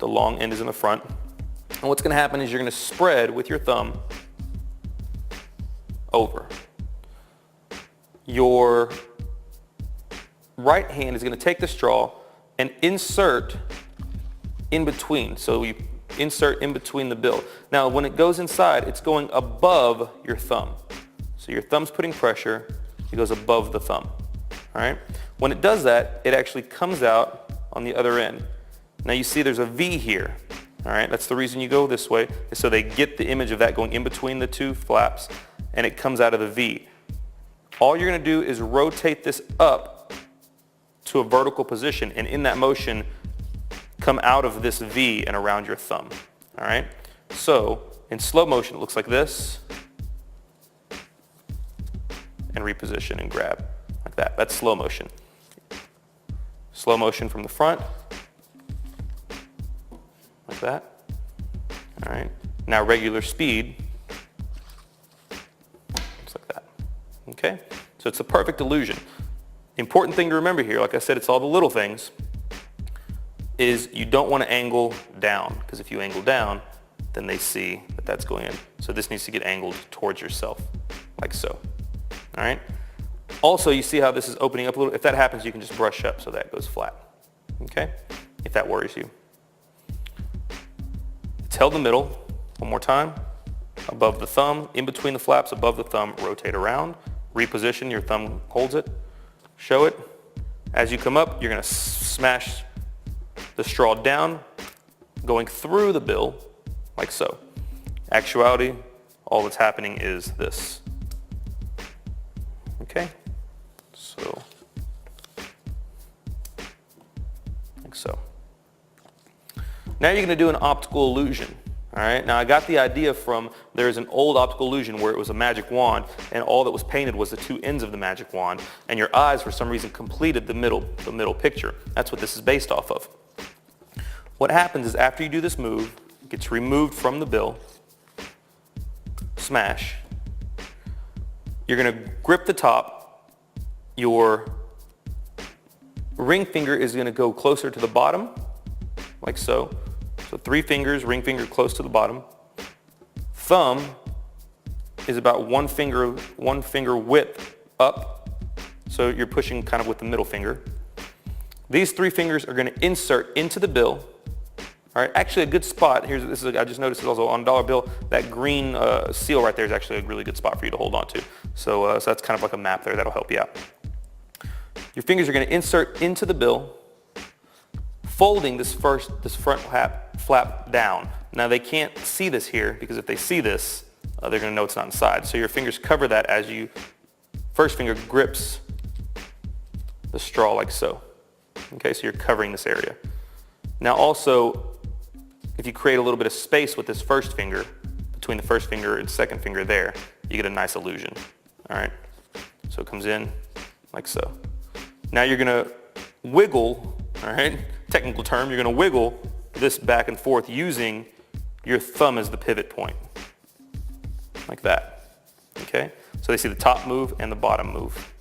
The long end is in the front. And what's going to happen is you're going to spread with your thumb over. Your right hand is going to take the straw and insert in between. So you insert in between the bill. Now when it goes inside, it's going above your thumb. So your thumb's putting pressure, it goes above the thumb. All right? When it does that, it actually comes out on the other end. Now you see there's a V here. All right? That's the reason you go this way, is so they get the image of that going in between the two flaps, and it comes out of the V. All you're going to do is rotate this up to a vertical position, and in that motion, come out of this V and around your thumb. All right? So in slow motion, it looks like this, and reposition and grab like that. That's slow motion. Slow motion from the front, like that. All right. Now regular speed, just like that. Okay? So it's a perfect illusion. The important thing to remember here, like I said, it's all the little things, is you don't want to angle down, because if you angle down, then they see that that's going in. So this needs to get angled towards yourself, like so. All right? Also, you see how this is opening up a little? If that happens, you can just brush up so that goes flat. Okay? If that worries you. It's held in the middle. One more time. Above the thumb, in between the flaps, above the thumb, rotate around. Reposition, your thumb holds it. Show it. As you come up, you're going to smash the straw down, going through the bill, like so. Actuality, all that's happening is this. Okay? So, like so. Now you're going to do an optical illusion. All right? Now I got the idea from, there's an old optical illusion where it was a magic wand and all that was painted was the two ends of the magic wand, and your eyes for some reason completed the middle picture. That's what this is based off of. What happens is after you do this move, it gets removed from the bill, smash. You're going to grip the top. Your ring finger is going to go closer to the bottom, like so. So 3 fingers, ring finger close to the bottom. Thumb is about one finger width up. So you're pushing kind of with the middle finger. These 3 fingers are going to insert into the bill. All right, actually a good spot, I just noticed it also on a dollar bill, that green seal right there is actually a really good spot for you to hold on to. So that's kind of like a map there that'll help you out. Your fingers are going to insert into the bill, folding this front flap down. Now they can't see this here, because if they see this, they're going to know it's not inside. So your fingers cover that as you, first finger grips the straw like so. Okay, so you're covering this area. Now also, if you create a little bit of space with this first finger, between the first finger and second finger there, you get a nice illusion. All right, so it comes in like so. Now you're going to wiggle, all right, technical term, you're going to wiggle this back and forth using your thumb as the pivot point, like that. Okay, so they see the top move and the bottom move.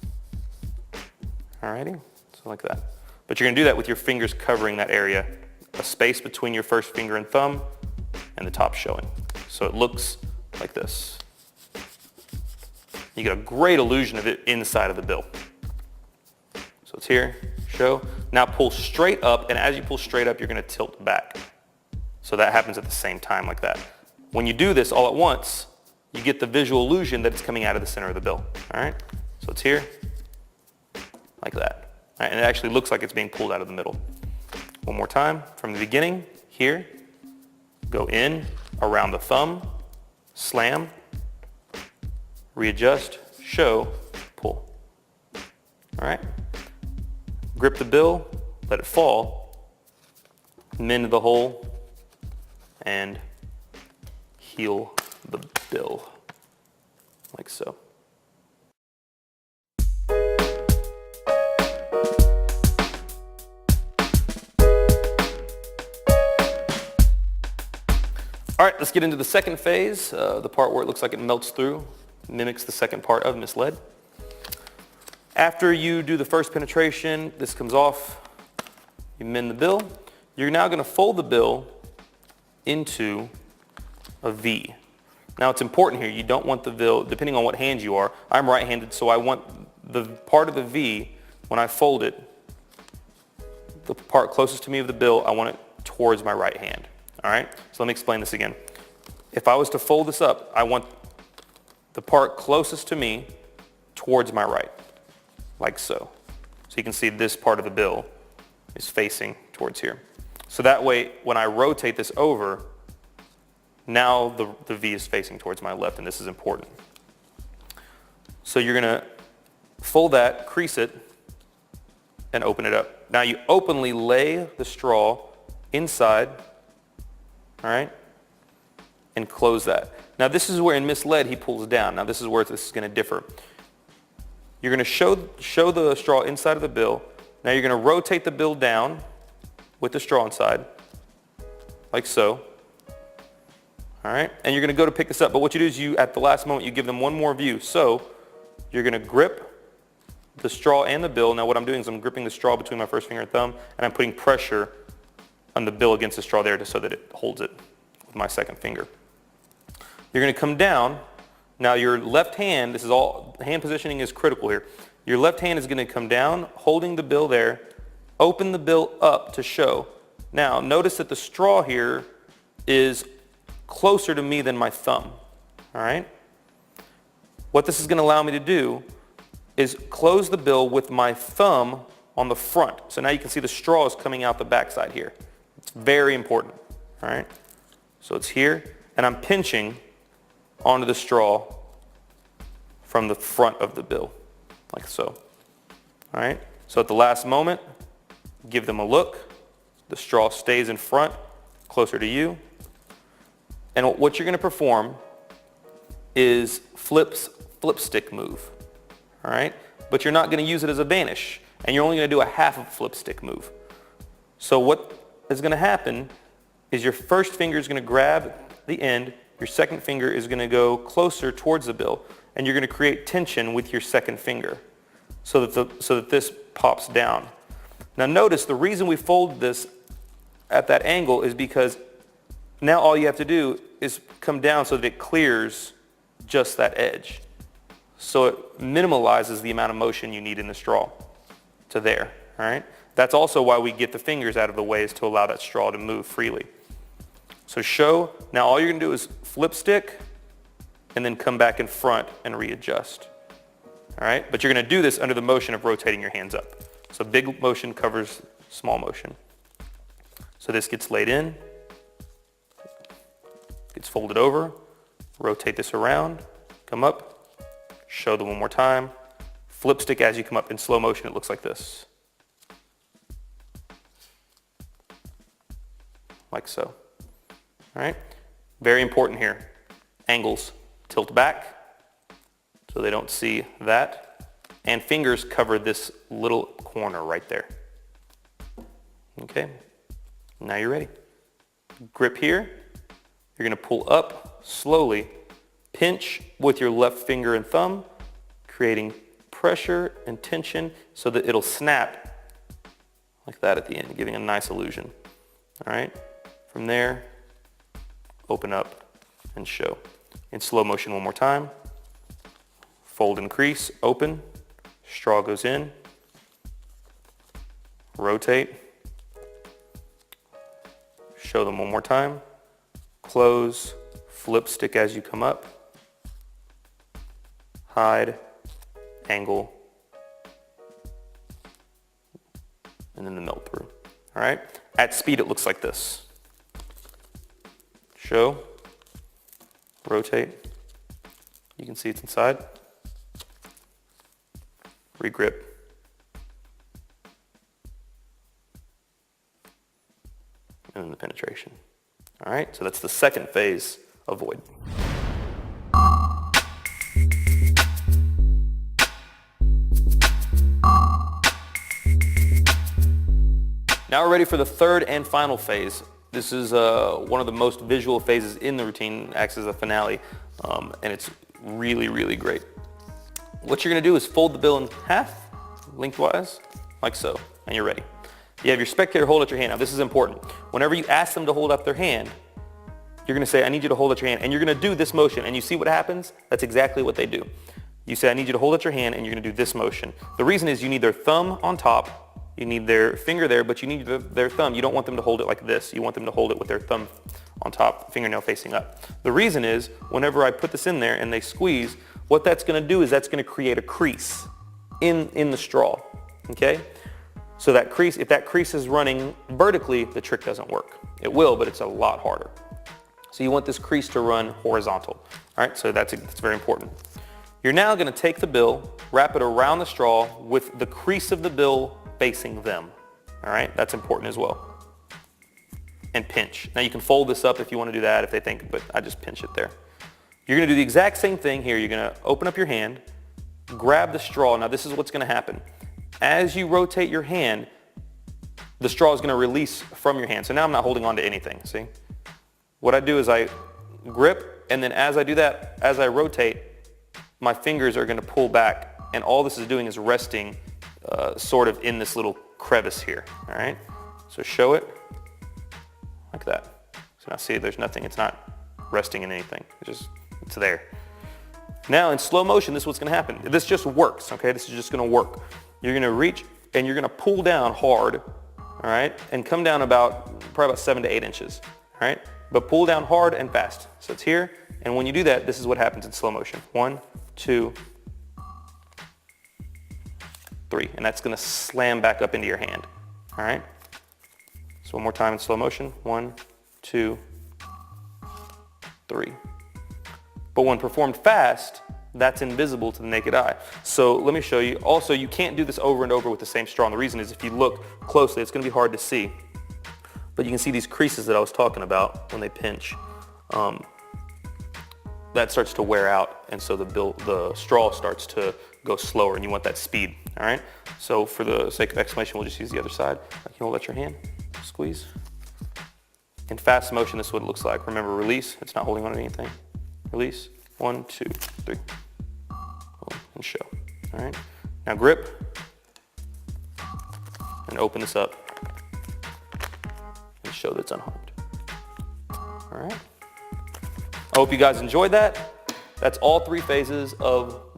Alrighty, so like that. But you're going to do that with your fingers covering that area, a space between your first finger and thumb, and the top showing. So it looks like this. You get a great illusion of it inside of the bill. So it's here, show. Now pull straight up, and as you pull straight up, you're going to tilt back. So that happens at the same time like that. When you do this all at once, you get the visual illusion that it's coming out of the center of the bill. All right? So it's here, like that. All right, and it actually looks like it's being pulled out of the middle. One more time, from the beginning, here, go in, around the thumb, slam, readjust, show, pull. All right? Grip the bill, let it fall, mend the hole, and heal the bill, like so. All right, let's get into the second phase, the part where it looks like it melts through, mimics the second part of misled. After you do the first penetration, this comes off, you mend the bill, you're now going to fold the bill into a V. Now it's important here, you don't want the bill, depending on what hand you are, I'm right-handed, so I want the part of the V, when I fold it, the part closest to me of the bill, I want it towards my right hand. All right, so let me explain this again. If I was to fold this up, I want the part closest to me towards my right, like so. So you can see this part of the bill is facing towards here. So that way, when I rotate this over, now the V is facing towards my left, and this is important. So you're going to fold that, crease it, and open it up. Now you openly lay the straw inside, all right, and close that. Now this is where in misled he pulls down. Now this is where this is going to differ. You're going to show the straw inside of the bill. Now you're going to rotate the bill down with the straw inside, like so. All right, and you're going to go to pick this up, but what you do is at the last moment, you give them one more view. So you're going to grip the straw and the bill. Now what I'm doing is I'm gripping the straw between my first finger and thumb, and I'm putting pressure on the bill against the straw there so that it holds it with my second finger. You're going to come down. Now your left hand, this is all, hand positioning is critical here. Your left hand is going to come down, holding the bill there, open the bill up to show. Now notice that the straw here is closer to me than my thumb, all right? What this is going to allow me to do is close the bill with my thumb on the front. So now you can see the straw is coming out the backside here. It's very important, all right? So it's here, and I'm pinching onto the straw from the front of the bill, like so, all right? So at the last moment, give them a look. The straw stays in front, closer to you. And what you're going to perform is flip stick move, all right? But you're not going to use it as a vanish, and you're only going to do a half of flip stick move. So what is going to happen is your first finger is going to grab the end, your second finger is going to go closer towards the bill, and you're going to create tension with your second finger so that this pops down. Now notice the reason we fold this at that angle is because now all you have to do is come down so that it clears just that edge. So it minimalizes the amount of motion you need in the straw to there, all right? That's also why we get the fingers out of the way, is to allow that straw to move freely. So show, now all you're going to do is flip stick and then come back in front and readjust, all right? But you're going to do this under the motion of rotating your hands up. So big motion covers small motion. So this gets laid in, gets folded over, rotate this around, come up, show them one more time, flip stick as you come up. In slow motion it looks like this. Like so. All right? Very important here. Angles tilt back so they don't see that. And fingers cover this little corner right there. Okay? Now you're ready. Grip here. You're going to pull up slowly, pinch with your left finger and thumb, creating pressure and tension so that it'll snap like that at the end, giving a nice illusion. All right? From there, open up and show. In slow motion one more time. Fold and crease, open, straw goes in, rotate, show them one more time, close, flip stick as you come up, hide, angle, and then the melt through. All right? At speed it looks like this. Show, rotate, you can see it's inside, regrip, and then the penetration. All right, so that's the second phase of void. Now we're ready for the third and final phase. This is one of the most visual phases in the routine, acts as a finale, and it's really, really great. What you're going to do is fold the bill in half, lengthwise, like so, and you're ready. You have your spectator hold out your hand. Now this is important. Whenever you ask them to hold up their hand, you're going to say, I need you to hold out your hand, and you're going to do this motion, and you see what happens? That's exactly what they do. You say, I need you to hold out your hand, and you're going to do this motion. The reason is you need their thumb on top, you need their finger there, but you need their thumb. You don't want them to hold it like this. You want them to hold it with their thumb on top, fingernail facing up. The reason is, whenever I put this in there and they squeeze, what that's going to do is that's going to create a crease in the straw, okay? So that crease, if that crease is running vertically, the trick doesn't work. It will, but it's a lot harder. So you want this crease to run horizontal. All right, so that's very important. You're now going to take the bill, wrap it around the straw with the crease of the bill facing them. All right, that's important as well. And pinch. Now you can fold this up if you want to do that, if they think, but I just pinch it there. You're going to do the exact same thing here. You're going to open up your hand, grab the straw. Now this is what's going to happen. As you rotate your hand, the straw is going to release from your hand. So now I'm not holding on to anything, see? What I do is I grip, and then as I do that, as I rotate, my fingers are going to pull back, and all this is doing is resting sort of in this little crevice here, all right? So show it like that. So now see, there's nothing, it's not resting in anything, it's there. Now in slow motion, this is what's going to happen. This just works, okay? This is just going to work. You're going to reach, and you're going to pull down hard, all right? And come down probably about 7 to 8 inches, all right? But pull down hard and fast. So it's here, and when you do that, this is what happens in slow motion. 1, 2, 3, and that's going to slam back up into your hand. All right. So one more time in slow motion. 1, 2, 3. But when performed fast, that's invisible to the naked eye. So let me show you. Also, you can't do this over and over with the same straw. And the reason is if you look closely, it's going to be hard to see. But you can see these creases that I was talking about when they pinch. That starts to wear out, and so the straw starts to go slower, and you want that speed, all right? So for the sake of explanation, we'll just use the other side. You hold out your hand, squeeze. In fast motion, this is what it looks like. Remember, release, it's not holding on to anything. Release, 1, 2, 3. Hold and show, all right? Now grip, and open this up. Show that it's unharmed. All right. I hope you guys enjoyed that. That's all 3 phases of